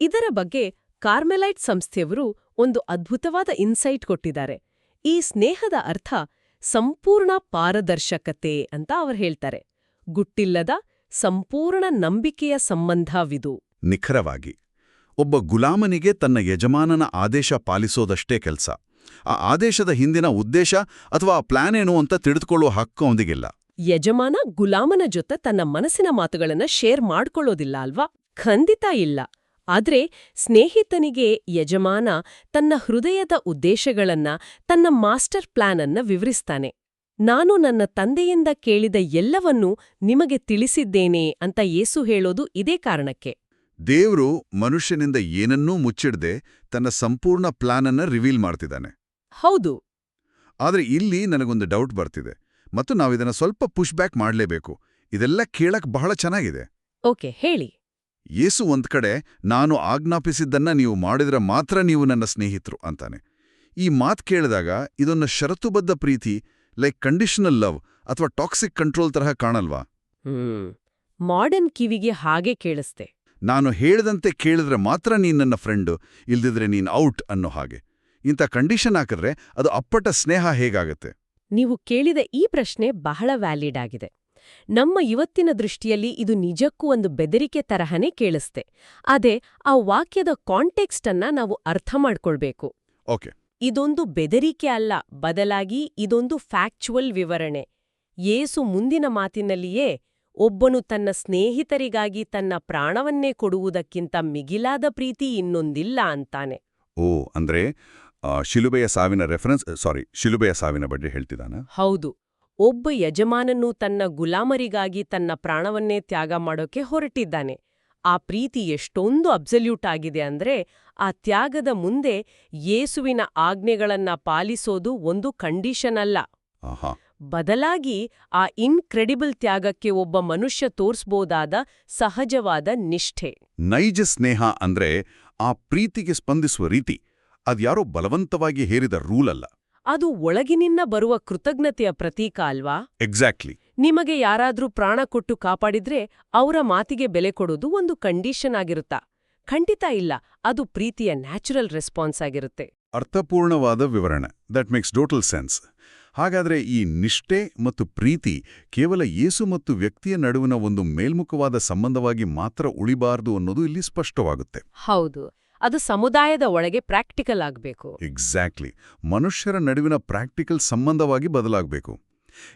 ಇದರ ಬಗ್ಗೆ ಕಾರ್ಮೆಲೈಟ್ ಸಂಸ್ಥೆಯವರು ಒಂದು ಅದ್ಭುತವಾದ ಇನ್ಸೈಟ್ ಕೊಟ್ಟಿದ್ದಾರೆ. ಈ ಸ್ನೇಹದ ಅರ್ಥ ಸಂಪೂರ್ಣ ಪಾರದರ್ಶಕತೆ ಅಂತ ಅವರು ಹೇಳ್ತಾರೆ. ಗುಟ್ಟಿಲ್ಲದ ಸಂಪೂರ್ಣ ನಂಬಿಕೆಯ ಸಂಬಂಧವಿದು. ನಿಖರವಾಗಿ ಒಬ್ಬ ಗುಲಾಮನಿಗೆ ತನ್ನ ಯಜಮಾನನ ಆದೇಶ ಪಾಲಿಸೋದಷ್ಟೇ ಕೆಲಸ. ಆ ಆದೇಶದ ಹಿಂದಿನ ಉದ್ದೇಶ ಅಥವಾ ಆ ಪ್ಲಾನ್ ಏನು ಅಂತ ತಿಳಿದುಕೊಳ್ಳುವ ಹಕ್ಕು ಅವನಿಗಿಲ್ಲ. ಯಜಮಾನ ಗುಲಾಮನ ಜೊತೆ ತನ್ನ ಮನಸ್ಸಿನ ಮಾತುಗಳನ್ನ ಶೇರ್ ಮಾಡ್ಕೊಳ್ಳೋದಿಲ್ಲ ಅಲ್ವಾ? ಖಂಡಿತ ಇಲ್ಲ. ಆದ್ರೆ ಸ್ನೇಹಿತನಿಗೆ ಯಜಮಾನ ತನ್ನ ಹೃದಯದ ಉದ್ದೇಶಗಳನ್ನ, ತನ್ನ ಮಾಸ್ಟರ್ ಪ್ಲಾನ್ ಅನ್ನ ವಿವರಿಸ್ತಾನೆ. ನಾನು ನನ್ನ ತಂದೆಯಿಂದ ಕೇಳಿದ ಎಲ್ಲವನ್ನೂ ನಿಮಗೆ ತಿಳಿಸಿದ್ದೇನೆ ಅಂತ ಯೇಸು ಹೇಳೋದು ಇದೇ ಕಾರಣಕ್ಕೆ. ದೇವ್ರು ಮನುಷ್ಯನಿಂದ ಏನನ್ನೂ ಮುಚ್ಚಿಡದೆ ತನ್ನ ಸಂಪೂರ್ಣ ಪ್ಲಾನ್ ಅನ್ನ ರಿವೀಲ್ ಮಾಡ್ತಿದ್ದಾನೆ. ಹೌದು. ಆದ್ರೆ ಇಲ್ಲಿ ನನಗೊಂದು ಡೌಟ್ ಬರ್ತಿದೆ, ಮತ್ತು ನಾವಿದನ್ನ ಸ್ವಲ್ಪ ಪುಷ್ ಬ್ಯಾಕ್ ಮಾಡಲೇಬೇಕು. ಇದೆಲ್ಲ ಕೇಳಕ್ ಬಹಳ ಚೆನ್ನಾಗಿದೆ. ಓಕೆ, ಹೇಳಿ. ಯೇಸು ಒಂದ್ ಕಡೆ ನಾನು ಆಜ್ಞಾಪಿಸಿದ್ದನ್ನ ನೀವು ಮಾಡಿದ್ರೆ ಮಾತ್ರ ನೀವು ನನ್ನ ಸ್ನೇಹಿತರು ಅಂತಾನೆ. ಈ ಮಾತ್ ಕೇಳಿದಾಗ ಇದೊಂದು ಷರತ್ತುಬದ್ಧ ಪ್ರೀತಿ, ಲೈಕ್ ಕಂಡೀಷನಲ್ ಲವ್ ಅಥವಾ ಟಾಕ್ಸಿಕ್ ಕಂಟ್ರೋಲ್ ತರಹ ಕಾಣಲ್ವಾ? ಮಾಡರ್ನ್ ಕಿವಿಗೆ ಹಾಗೆ ಕೇಳಿಸ್ತೆ. ನಾನು ಹೇಳ್ದಂತೆ ಕೇಳಿದ್ರೆ ಮಾತ್ರ ನೀನ್ ನನ್ನ ಫ್ರೆಂಡು, ಇಲ್ದಿದ್ರೆ ನೀನ್ ಔಟ್ ಅನ್ನೋ ಹಾಗೆ. ಇಂಥ ಕಂಡೀಷನ್ ಹಾಕಿದ್ರೆ ಅದು ಅಪ್ಪಟ ಸ್ನೇಹ ಹೇಗಾಗತ್ತೆ? ನೀವು ಕೇಳಿದ ಈ ಪ್ರಶ್ನೆ ಬಹಳ ವ್ಯಾಲಿಡ್ ಆಗಿದೆ. ನಮ್ಮ ಇವತ್ತಿನ ದೃಷ್ಟಿಯಲ್ಲಿ ಇದು ನಿಜಕ್ಕೂ ಒಂದು ಬೆದರಿಕೆ ತರಹನೇ ಕೇಳಿಸ್ತೆ. ಅದೇ ಆ ವಾಕ್ಯದ ಕಾಂಟೆಕ್ಸ್ಟ್ ಅನ್ನ ನಾವು ಅರ್ಥ ಮಾಡ್ಕೊಳ್ಬೇಕು. ಓಕೆ, ಇದೊಂದು ಬೆದರಿಕೆ ಅಲ್ಲ, ಬದಲಾಗಿ ಇದೊಂದು ಫ್ಯಾಕ್ಚುವಲ್ ವಿವರಣೆ. ಯೇಸು ಮುಂದಿನ ಮಾತಿನಲ್ಲಿಯೇ ಒಬ್ಬನು ತನ್ನ ಸ್ನೇಹಿತರಿಗಾಗಿ ತನ್ನ ಪ್ರಾಣವನ್ನೇ ಕೊಡುವುದಕ್ಕಿಂತ ಮಿಗಿಲಾದ ಪ್ರೀತಿ ಇನ್ನೊಂದಿಲ್ಲ ಅಂತಾನೆ. ಅಂದ್ರೆ ಶಿಲುಬೆಯ ಸಾವಿನ ಬಗ್ಗೆ ಹೇಳ್ತಿದ್ದಾನ? ಹೌದು. ಒಬ್ಬ ಯಜಮಾನನು ತನ್ನ ಗುಲಾಮರಿಗಾಗಿ ತನ್ನ ಪ್ರಾಣವನ್ನೇ ತ್ಯಾಗ ಮಾಡೋಕೆ ಹೊರಟಿದ್ದಾನೆ. ಆ ಪ್ರೀತಿ ಎಷ್ಟೊಂದು ಅಬ್ಸಲ್ಯೂಟ್ ಆಗಿದೆ ಅಂದ್ರೆ ಆ ತ್ಯಾಗದ ಮುಂದೆ ಯೇಸುವಿನ ಆಜ್ಞೆಗಳನ್ನ ಪಾಲಿಸೋದು ಒಂದು ಕಂಡೀಷನ್ ಅಲ್ಲ. ಬದಲಾಗಿ ಆ ಇನ್ಕ್ರೆಡಿಬಲ್ ತ್ಯಾಗಕ್ಕೆ ಒಬ್ಬ ಮನುಷ್ಯ ತೋರ್ಸ್ಬೋದಾದ ಸಹಜವಾದ ನಿಷ್ಠೆ. ನೈಜ ಸ್ನೇಹ ಅಂದ್ರೆ ಆ ಪ್ರೀತಿಗೆ ಸ್ಪಂದಿಸುವ ರೀತಿ. ಅದ್ಯಾರೋ ಬಲವಂತವಾಗಿ ಹೇರಿದ ರೂಲ್ ಅಲ್ಲ. ಅದು ಒಳಗಿನಿಂದ ಬರುವ ಕೃತಜ್ಞತೆಯ ಪ್ರತೀಕ ಅಲ್ವಾ? ಎಕ್ಸಾಕ್ಟ್ಲಿ. ನಿಮಗೆ ಯಾರಾದ್ರೂ ಪ್ರಾಣ ಕೊಟ್ಟು ಕಾಪಾಡಿದ್ರೆ ಅವರ ಮಾತಿಗೆ ಬೆಲೆ ಕೊಡೋದು ಒಂದು ಕಂಡೀಷನ್ ಆಗಿರುತ್ತಾ? ಖಂಡಿತ ಇಲ್ಲ. ಅದು ಪ್ರೀತಿಯ ನ್ಯಾಚುರಲ್ ರೆಸ್ಪಾನ್ಸ್ ಆಗಿರುತ್ತೆ. ಅರ್ಥಪೂರ್ಣವಾದ ವಿವರಣೆ. That makes total sense. ಹಾಗಾದ್ರೆ ಈ ನಿಷ್ಠೆ ಮತ್ತು ಪ್ರೀತಿ ಕೇವಲ ಯೇಸು ಮತ್ತು ವ್ಯಕ್ತಿಯ ನಡುವಿನ ಒಂದು ಮೇಲ್ಮುಖವಾದ ಸಂಬಂಧವಾಗಿ ಮಾತ್ರ ಉಳಿಬಾರದು ಅನ್ನೋದು ಇಲ್ಲಿ ಸ್ಪಷ್ಟವಾಗುತ್ತೆ. ಹೌದು, ಅದು ಸಮುದಾಯದ ಒಳಗೆ ಪ್ರಾಕ್ಟಿಕಲ್ ಆಗಬೇಕು. ಎಕ್ಸಾಕ್ಟ್ಲಿ. ಮನುಷ್ಯರ ನಡುವಿನ ಪ್ರಾಕ್ಟಿಕಲ್ ಸಂಬಂಧವಾಗಿ ಬದಲಾಗಬೇಕು.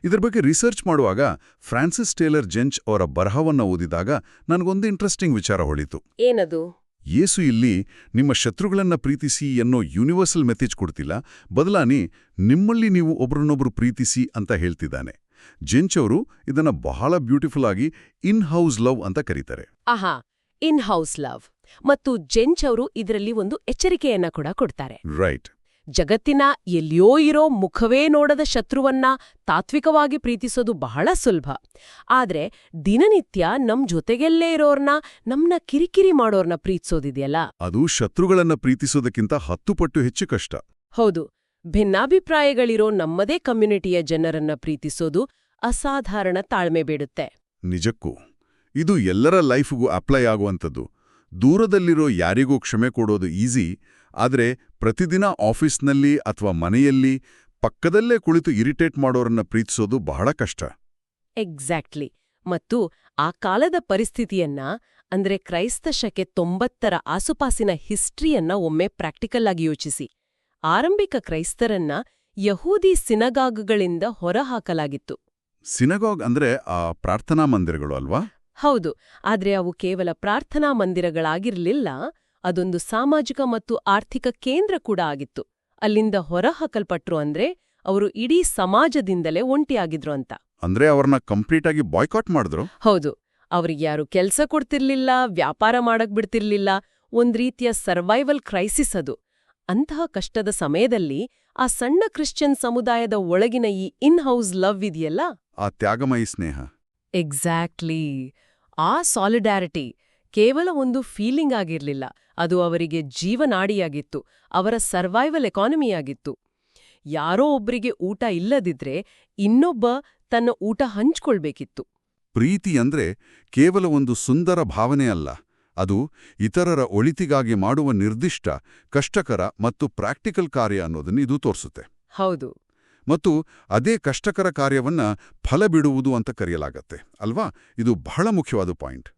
ಇದರ ಬಗ್ಗೆ ರಿಸರ್ಚ್ ಮಾಡುವಾಗ ಫ್ರಾನ್ಸಿಸ್ ಟೇಲರ್ ಜೆಂಚ್ ಅವರ ಬರಹವನ್ನ ಓದಿದಾಗ ನನಗೊಂದು ಇಂಟ್ರೆಸ್ಟಿಂಗ್ ವಿಚಾರ ಹೊಳಿತು. ಏನದು? ಯೇಸು ಇಲ್ಲಿ ನಿಮ್ಮ ಶತ್ರುಗಳನ್ನ ಪ್ರೀತಿಸಿ ಅನ್ನೋ ಯೂನಿವರ್ಸಲ್ ಮೆಸೇಜ್ ಕೊಡ್ತಿಲ್ಲ, ಬದಲಾಗಿ ನಿಮ್ಮಲ್ಲಿ ನೀವು ಒಬ್ರನ್ನೊಬ್ರು ಪ್ರೀತಿಸಿ ಅಂತ ಹೇಳ್ತಿದ್ದಾನೆ. ಜೆಂಚ್ ಅವರು ಇದನ್ನ ಬಹಳ ಬ್ಯೂಟಿಫುಲ್ ಆಗಿ ಇನ್ ಹೌಸ್ ಲವ್ ಅಂತ ಕರೀತಾರೆ. ಆಹಾ, ಇನ್ ಹೌಸ್ ಲವ್. ಮತ್ತು ಜೆಂಚ್ ಅವರು ಇದರಲ್ಲಿ ಒಂದು ಎಚ್ಚರಿಕೆಯನ್ನ ಕೂಡ ಕೊಡ್ತಾರೆ. ರೈಟ್. ಜಗತ್ತಿನ ಎಲ್ಲಿಯೋ ಇರೋ ಮುಖವೇ ನೋಡದ ಶತ್ರುವನ್ನ ತಾತ್ವಿಕವಾಗಿ ಪ್ರೀತಿಸೋದು ಬಹಳ ಸುಲಭ. ಆದ್ರೆ ದಿನನಿತ್ಯ ನಮ್ ಜೊತೆಗೆಲ್ಲೇ ಇರೋರ್ನ, ನಮ್ನ ಕಿರಿಕಿರಿ ಮಾಡೋರ್ನ ಪ್ರೀತಿಸೋದಿದೆಯಲ್ಲ, ಅದು ಶತ್ರುಗಳನ್ನ ಪ್ರೀತಿಸೋದಕ್ಕಿಂತ 10 ಪಟ್ಟು ಹೆಚ್ಚು ಕಷ್ಟ. ಹೌದು. ಭಿನ್ನಾಭಿಪ್ರಾಯಗಳಿರೋ ನಮ್ಮದೇ ಕಮ್ಯುನಿಟಿಯ ಜನರನ್ನ ಪ್ರೀತಿಸೋದು ಅಸಾಧಾರಣ ತಾಳ್ಮೆ ಬೇಡುತ್ತೆ. ನಿಜಕ್ಕೂ ಇದು ಎಲ್ಲರ ಲೈಫ್ಗೂ ಅಪ್ಲೈ ಆಗುವಂಥದ್ದು. ದೂರದಲ್ಲಿರೋ ಯಾರಿಗೂ ಕ್ಷಮೆ ಕೊಡೋದು ಈಸಿ, ಆದ್ರೆ ಪ್ರತಿದಿನ ಆಫೀಸ್ನಲ್ಲಿ ಅಥವಾ ಮನೆಯಲ್ಲಿ ಪಕ್ಕದಲ್ಲೇ ಕುಳಿತು ಇರಿಟೇಟ್ ಮಾಡೋರನ್ನ ಪ್ರೀತಿಸೋದು ಬಹಳ ಕಷ್ಟ. ಎಕ್ಸಾಕ್ಟ್ಲಿ. ಮತ್ತು ಆ ಕಾಲದ ಪರಿಸ್ಥಿತಿಯನ್ನ, ಅಂದ್ರೆ ಕ್ರೈಸ್ತ ಶಕೆ 90ರ ಆಸುಪಾಸಿನ ಹಿಸ್ಟ್ರಿಯನ್ನ ಒಮ್ಮೆ ಪ್ರಾಕ್ಟಿಕಲ್ ಆಗಿ ಯೋಚಿಸಿ. ಆರಂಭಿಕ ಕ್ರೈಸ್ತರನ್ನ ಯಹೂದಿ ಸಿನಗಾಗ್ಗಳಿಂದ ಹೊರಹಾಕಲಾಗಿತ್ತು. ಸಿನಗಾಗ್ ಅಂದ್ರೆ ಆ ಪ್ರಾರ್ಥನಾ ಮಂದಿರಗಳು ಅಲ್ವಾ? ಹೌದು. ಆದ್ರೆ ಅವು ಕೇವಲ ಪ್ರಾರ್ಥನಾ ಮಂದಿರಗಳಾಗಿರ್ಲಿಲ್ಲ, ಅದೊಂದು ಸಾಮಾಜಿಕ ಮತ್ತು ಆರ್ಥಿಕ ಕೇಂದ್ರ ಕೂಡ ಆಗಿತ್ತು. ಅಲ್ಲಿಂದ ಹೊರಹಾಕಲ್ಪಟ್ರು ಅಂದ್ರೆ ಅವರು ಇಡೀ ಸಮಾಜದಿಂದಲೇ ಒಂಟಿಯಾಗಿದ್ರು ಅಂತ. ಅಂದ್ರೆ ಅವ್ರನ್ನ ಕಂಪ್ಲೀಟ್ ಆಗಿ ಬಾಯ್ಕಾಟ್ ಮಾಡಿದ್ರು? ಹೌದು. ಅವ್ರಿಗೆ ಯಾರು ಕೆಲ್ಸ ಕೊಡ್ತಿರ್ಲಿಲ್ಲ, ವ್ಯಾಪಾರ ಮಾಡಕ್ ಬಿಡ್ತಿರ್ಲಿಲ್ಲ. ಒಂದ್ ರೀತಿಯ ಸರ್ವೈವಲ್ ಕ್ರೈಸಿಸ್ ಅದು. ಅಂತಹ ಕಷ್ಟದ ಸಮಯದಲ್ಲಿ ಆ ಸಣ್ಣ ಕ್ರಿಶ್ಚಿಯನ್ ಸಮುದಾಯದ ಒಳಗಿನ ಈ ಇನ್ ಹೌಸ್ ಲವ್ ಇದೆಯಲ್ಲ, ಆ ತ್ಯಾಗಮಯಿ ಸ್ನೇಹ. ಎಕ್ಸಾಕ್ಟ್ಲಿ. ಆ ಸಾಲಿಡ್ಯಾರಿಟಿ ಕೇವಲ ಒಂದು ಫೀಲಿಂಗ್ ಆಗಿರ್ಲಿಲ್ಲ, ಅದು ಅವರಿಗೆ ಜೀವನಾಡಿಯಾಗಿತ್ತು, ಅವರ ಸರ್ವೈವಲ್ ಎಕಾನಮಿಯಾಗಿತ್ತು. ಯಾರೋ ಒಬ್ರಿಗೆ ಊಟ ಇಲ್ಲದಿದ್ರೆ ಇನ್ನೊಬ್ಬ ತನ್ನ ಊಟ ಹಂಚ್ಕೊಳ್ಬೇಕಿತ್ತು. ಪ್ರೀತಿ ಅಂದ್ರೆ ಕೇವಲ ಒಂದು ಸುಂದರ ಭಾವನೆ ಅಲ್ಲ, ಅದು ಇತರರ ಒಳಿತಿಗಾಗಿ ಮಾಡುವ ನಿರ್ದಿಷ್ಟ ಕಷ್ಟಕರ ಮತ್ತು ಪ್ರಾಕ್ಟಿಕಲ್ ಕಾರ್ಯ ಅನ್ನೋದನ್ನು ಇದು ತೋರಿಸುತ್ತೆ. ಹೌದು. ಮತ್ತು ಅದೇ ಕಷ್ಟಕರ ಕಾರ್ಯವನ್ನ ಫಲ ಬಿಡುವುದು ಅಂತ ಕರೆಯಲಾಗತ್ತೆ ಅಲ್ವಾ? ಇದು ಬಹಳ ಮುಖ್ಯವಾದ point.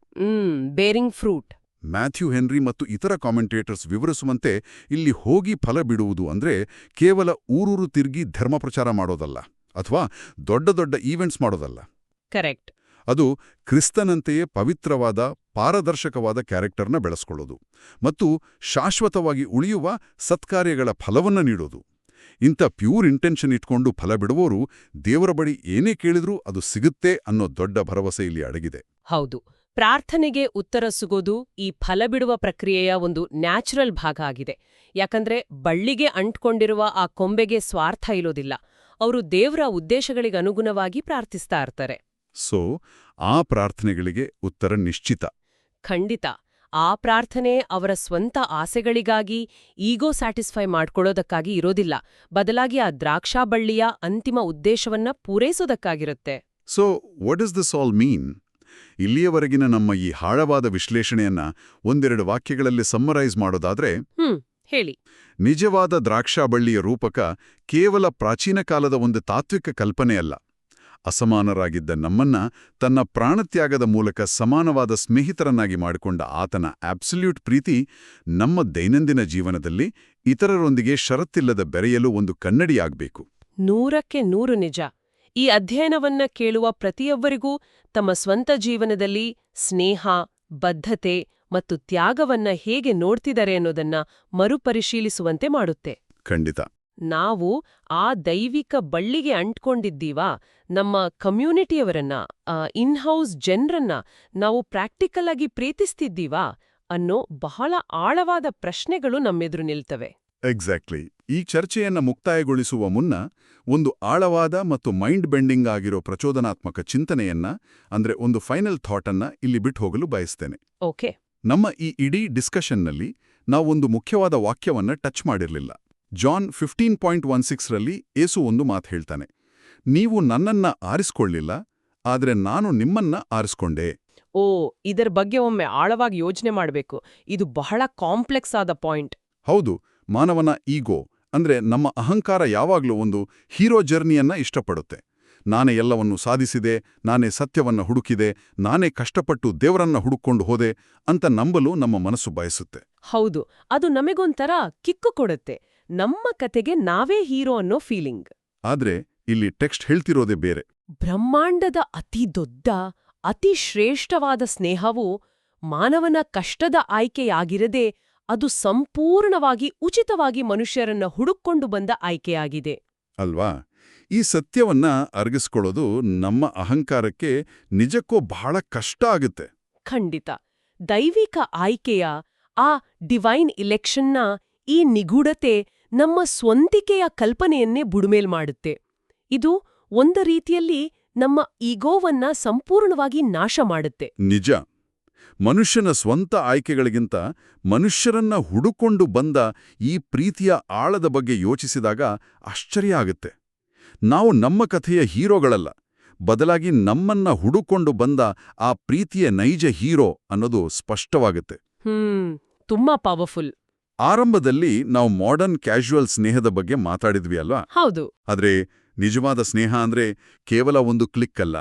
Bearing fruit. Matthew Henry ಮತ್ತು ಇತರ ಕಾಮೆಂಟೇಟರ್ಸ್ ವಿವರಿಸುವಂತೆ ಇಲ್ಲಿ ಹೋಗಿ ಫಲ ಬಿಡುವುದು ಅಂದ್ರೆ ಕೇವಲ ಊರೂರು ತಿರುಗಿ ಧರ್ಮ ಪ್ರಚಾರ ಮಾಡೋದಲ್ಲ, ಅಥವಾ ದೊಡ್ಡ ದೊಡ್ಡ ಈವೆಂಟ್ಸ್ ಮಾಡೋದಲ್ಲ. ಕರೆಕ್ಟ್. ಅದು ಕ್ರಿಸ್ತನಂತೆಯೇ ಪವಿತ್ರವಾದ ಪಾರದರ್ಶಕವಾದ ಕ್ಯಾರೆಕ್ಟರ್ನ ಬೆಳೆಸ್ಕೊಳ್ಳೋದು ಮತ್ತು ಶಾಶ್ವತವಾಗಿ ಉಳಿಯುವ ಸತ್ಕಾರ್ಯಗಳ ಫಲವನ್ನ ನೀಡೋದು. ಇಂಥ ಪ್ಯೂರ್ ಇಂಟೆನ್ಷನ್ ಇಟ್ಕೊಂಡು ಫಲ ಬಿಡುವವರು ದೇವರ ಬಳಿ ಏನೇ ಕೇಳಿದ್ರೂ ಅದು ಸಿಗುತ್ತೆ ಅನ್ನೋ ದೊಡ್ಡ ಭರವಸೆ ಇಲ್ಲಿ ಅಡಗಿದೆ. ಹೌದು. ಪ್ರಾರ್ಥನೆಗೆ ಉತ್ತರ ಸಿಗೋದು ಈ ಫಲ ಬಿಡುವ ಪ್ರಕ್ರಿಯೆಯ ಒಂದು ನ್ಯಾಚುರಲ್ ಭಾಗ ಆಗಿದೆ. ಯಾಕಂದ್ರೆ ಬಳ್ಳಿಗೆ ಅಂಟ್ಕೊಂಡಿರುವ ಆ ಕೊಂಬೆಗೆ ಸ್ವಾರ್ಥ ಇರೋದಿಲ್ಲ. ಅವರು ದೇವರ ಉದ್ದೇಶಗಳಿಗನುಗುಣವಾಗಿ ಪ್ರಾರ್ಥಿಸ್ತಾ ಇರ್ತಾರೆ. ಸೊ ಆ ಪ್ರಾರ್ಥನೆಗಳಿಗೆ ಉತ್ತರ ನಿಶ್ಚಿತ. ಖಂಡಿತ. ಆ ಪ್ರಾರ್ಥನೆ ಅವರ ಸ್ವಂತ ಆಸೆಗಳಿಗಾಗಿ ಈಗೋ ಸ್ಯಾಟಿಸ್ಫೈ ಮಾಡ್ಕೊಳ್ಳೋದಕ್ಕಾಗಿ ಇರೋದಿಲ್ಲ, ಬದಲಾಗಿ ಆ ದ್ರಾಕ್ಷಾ ಬಳ್ಳಿಯ ಅಂತಿಮ ಉದ್ದೇಶವನ್ನ ಪೂರೈಸೋದಕ್ಕಾಗಿರುತ್ತೆ. So what does this all mean? ಇಲ್ಲಿಯವರೆಗಿನ ನಮ್ಮ ಈ ಆಳವಾದ ವಿಶ್ಲೇಷಣೆಯನ್ನ ಒಂದೆರಡು ವಾಕ್ಯಗಳಲ್ಲಿ ಸಮ್ಮರೈಸ್ ಮಾಡೋದಾದ್ರೆ, ಹೇಳಿ. ನಿಜವಾದ ದ್ರಾಕ್ಷಾಬಳ್ಳಿಯ ರೂಪಕ ಕೇವಲ ಪ್ರಾಚೀನ ಕಾಲದ ಒಂದು ತಾತ್ವಿಕ ಕಲ್ಪನೆಯಲ್ಲ. ಅಸಮಾನರಾಗಿದ್ದ ನಮ್ಮನ್ನ ತನ್ನ ಪ್ರಾಣತ್ಯಾಗದ ಮೂಲಕ ಸಮಾನವಾದ ಸ್ನೇಹಿತರನ್ನಾಗಿ ಮಾಡಿಕೊಂಡ ಆತನ ಆಬ್ಸಲ್ಯೂಟ್ ಪ್ರೀತಿ ನಮ್ಮ ದೈನಂದಿನ ಜೀವನದಲ್ಲಿ ಇತರರೊಂದಿಗೆ ಷರತ್ತಿಲ್ಲದ ಬೆರೆಯಲು ಒಂದು ಕನ್ನಡಿಯಾಗಬೇಕು. 100ಕ್ಕೆ 100 ನಿಜ. ಈ ಅಧ್ಯಯನವನ್ನ ಕೇಳುವ ಪ್ರತಿಯೊಬ್ಬರಿಗೂ ತಮ್ಮ ಸ್ವಂತ ಜೀವನದಲ್ಲಿ ಸ್ನೇಹ, ಬದ್ಧತೆ ಮತ್ತು ತ್ಯಾಗವನ್ನ ಹೇಗೆ ನೋಡ್ತಿದ್ದಾರೆ ಅನ್ನೋದನ್ನ ಮರುಪರಿಶೀಲಿಸುವಂತೆ ಮಾಡುತ್ತೆ. ಖಂಡಿತ. ನಾವು ಆ ದೈವಿಕ ಬಳ್ಳಿಗೆ ಅಂಟ್ಕೊಂಡಿದ್ದೀವಾ? ನಮ್ಮ ಕಮ್ಯುನಿಟಿಯವರನ್ನ, ಇನ್ಹೌಸ್ ಜನರನ್ನ ನಾವು ಪ್ರಾಕ್ಟಿಕಲ್ ಆಗಿ ಪ್ರೀತಿಸ್ತಿದ್ದೀವಾ ಅನ್ನೋ ಬಹಳ ಆಳವಾದ ಪ್ರಶ್ನೆಗಳು ನಮ್ಮೆದುರು ನಿಲ್ತವೆ. ಎಕ್ಸಾಕ್ಟ್ಲಿ. ಈ ಚರ್ಚೆಯನ್ನ ಮುಕ್ತಾಯಗೊಳಿಸುವ ಮುನ್ನ ಒಂದು ಆಳವಾದ ಮತ್ತು ಮೈಂಡ್ ಬೆಂಡಿಂಗ್ ಆಗಿರೋ ಪ್ರಚೋದನಾತ್ಮಕ ಚಿಂತನೆಯನ್ನ, ಅಂದ್ರೆ ಒಂದು ಫೈನಲ್ ಥಾಟನ್ನ ಇಲ್ಲಿ ಬಿಟ್ಟು ಹೋಗಲು ಬಯಸ್ತೇನೆ. ಓಕೆ. ನಮ್ಮ ಈ ಇಡೀ ಡಿಸ್ಕಷನ್ನಲ್ಲಿ ನಾವೊಂದು ಮುಖ್ಯವಾದ ವಾಕ್ಯವನ್ನ ಟಚ್ ಮಾಡಿರಲಿಲ್ಲ. ಜಾನ್ 15.16ರಲ್ಲಿ ಏಸು ಒಂದು ಮಾತು ಹೇಳ್ತಾನೆ, ನೀವು ನನ್ನನ್ನ ಆರಿಸ್ಕೊಳ್ಳಿಲ್ಲ, ಆದ್ರೆ ನಾನು ನಿಮ್ಮನ್ನ ಆರಿಸ್ಕೊಂಡೆ. ಓ, ಇದರ ಬಗ್ಗೆ ಒಮ್ಮೆ ಆಳವಾಗಿ ಯೋಚನೆ ಮಾಡಬೇಕು. ಇದು ಬಹಳ ಕಾಂಪ್ಲೆಕ್ಸ್ ಆದ ಪಾಯಿಂಟ್. ಹೌದು. ಮಾನವನ ಈಗೋ ಅಂದ್ರೆ ನಮ್ಮ ಅಹಂಕಾರ ಯಾವಾಗ್ಲೂ ಒಂದು ಹೀರೋ ಜರ್ನಿಯನ್ನ ಇಷ್ಟಪಡುತ್ತೆ. ನಾನೇ ಎಲ್ಲವನ್ನೂ ಸಾಧಿಸಿದೆ, ನಾನೇ ಸತ್ಯವನ್ನ ಹುಡುಕಿದೆ, ನಾನೇ ಕಷ್ಟಪಟ್ಟು ದೇವರನ್ನ ಹುಡುಕೊಂಡು ಹೋದೆ ಅಂತ ನಂಬಲು ನಮ್ಮ ಮನಸ್ಸು ಬಯಸುತ್ತೆ. ಹೌದು, ಅದು ನಮಗೊಂಥರ ಕಿಕ್ಕು ಕೊಡುತ್ತೆ. ನಮ್ಮ ಕತೆಗೆ ನಾವೇ ಹೀರೋ ಅನ್ನೋ ಫೀಲಿಂಗ್. ಆದ್ರೆ ಇಲ್ಲಿ ಟೆಕ್ಸ್ಟ್ ಹೇಳ್ತಿರೋದೇ ಬೇರೆ. ಬ್ರಹ್ಮಾಂಡದ ಅತಿ ದೊಡ್ಡ, ಅತಿ ಶ್ರೇಷ್ಠವಾದ ಸ್ನೇಹವು ಮಾನವನ ಕಷ್ಟದ ಆಯ್ಕೆಯಾಗಿರದೆ ಅದು ಸಂಪೂರ್ಣವಾಗಿ ಉಚಿತವಾಗಿ ಮನುಷ್ಯರನ್ನ ಹುಡುಕೊಂಡು ಬಂದ ಆಯ್ಕೆಯಾಗಿದೆ. ಅಲ್ವಾ? ಈ ಸತ್ಯವನ್ನ ಅರಗಿಸ್ಕೊಳ್ಳೋದು ನಮ್ಮ ಅಹಂಕಾರಕ್ಕೆ ನಿಜಕ್ಕೂ ಬಹಳ ಕಷ್ಟ ಆಗುತ್ತೆ. ಖಂಡಿತ. ದೈವಿಕ ಆಯ್ಕೆಯ ಆ ಡಿವೈನ್ ಇಲೆಕ್ಷನ್ನ ಈ ನಿಗೂಢತೆ ನಮ್ಮ ಸ್ವಂತಿಕೆಯ ಕಲ್ಪನೆಯನ್ನೇ ಬುಡುಮೇಲ್ ಮಾಡುತ್ತೆ. ಇದು ಒಂದು ರೀತಿಯಲ್ಲಿ ನಮ್ಮ ಈಗೋವನ್ನ ಸಂಪೂರ್ಣವಾಗಿ ನಾಶ ಮಾಡುತ್ತೆ. ನಿಜ. ಮನುಷ್ಯನ ಸ್ವಂತ ಆಯ್ಕೆಗಳಿಗಿಂತ ಮನುಷ್ಯರನ್ನ ಹುಡುಕೊಂಡು ಬಂದ ಈ ಪ್ರೀತಿಯ ಆಳದ ಬಗ್ಗೆ ಯೋಚಿಸಿದಾಗ ಆಶ್ಚರ್ಯ ಆಗುತ್ತೆ. ನಾವು ನಮ್ಮ ಕಥೆಯ ಹೀರೋಗಳಲ್ಲ, ಬದಲಾಗಿ ನಮ್ಮನ್ನ ಹುಡುಕೊಂಡು ಬಂದ ಆ ಪ್ರೀತಿಯ ನೈಜ ಹೀರೋ ಅನ್ನೋದು ಸ್ಪಷ್ಟವಾಗುತ್ತೆ. ತುಂಬಾ ಪವರ್ಫುಲ್. ಆರಂಭದಲ್ಲಿ ನಾವು ಮಾಡರ್ನ್ ಕ್ಯಾಶುವಲ್ ಸ್ನೇಹದ ಬಗ್ಗೆ ಮಾತಾಡಿದ್ವಿ ಅಲ್ವಾ? ಹೌದು. ಆದ್ರೆ ನಿಜವಾದ ಸ್ನೇಹ ಅಂದ್ರೆ ಕೇವಲ ಒಂದು ಕ್ಲಿಕ್ ಅಲ್ಲ.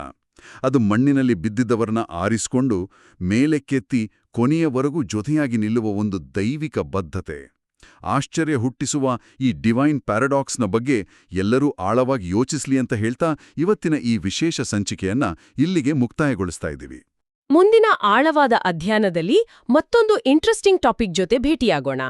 ಅದು ಮಣ್ಣಿನಲ್ಲಿ ಬಿದ್ದಿದ್ದವರನ್ನ ಆರಿಸಿಕೊಂಡು ಮೇಲೆಕ್ಕೆತ್ತಿ ಕೊನೆಯವರೆಗೂ ಜೊತೆಯಾಗಿ ನಿಲ್ಲುವ ಒಂದು ದೈವಿಕ ಬದ್ಧತೆ. ಆಶ್ಚರ್ಯ ಹುಟ್ಟಿಸುವ ಈ ಡಿವೈನ್ ಪ್ಯಾರಡಾಕ್ಸ್ನ ಬಗ್ಗೆ ಎಲ್ಲರೂ ಆಳವಾಗಿ ಯೋಚಿಸ್ಲಿ ಅಂತ ಹೇಳ್ತಾ ಇವತ್ತಿನ ಈ ವಿಶೇಷ ಸಂಚಿಕೆಯನ್ನ ಇಲ್ಲಿಗೆ ಮುಕ್ತಾಯಗೊಳಿಸ್ತಾ ಇದ್ದೀವಿ. ಮುಂದಿನ ಆಳವಾದ ಅಧ್ಯಯನದಲ್ಲಿ ಮತ್ತೊಂದು ಇಂಟ್ರೆಸ್ಟಿಂಗ್ ಟಾಪಿಕ್ ಜೊತೆ ಭೇಟಿಯಾಗೋಣ.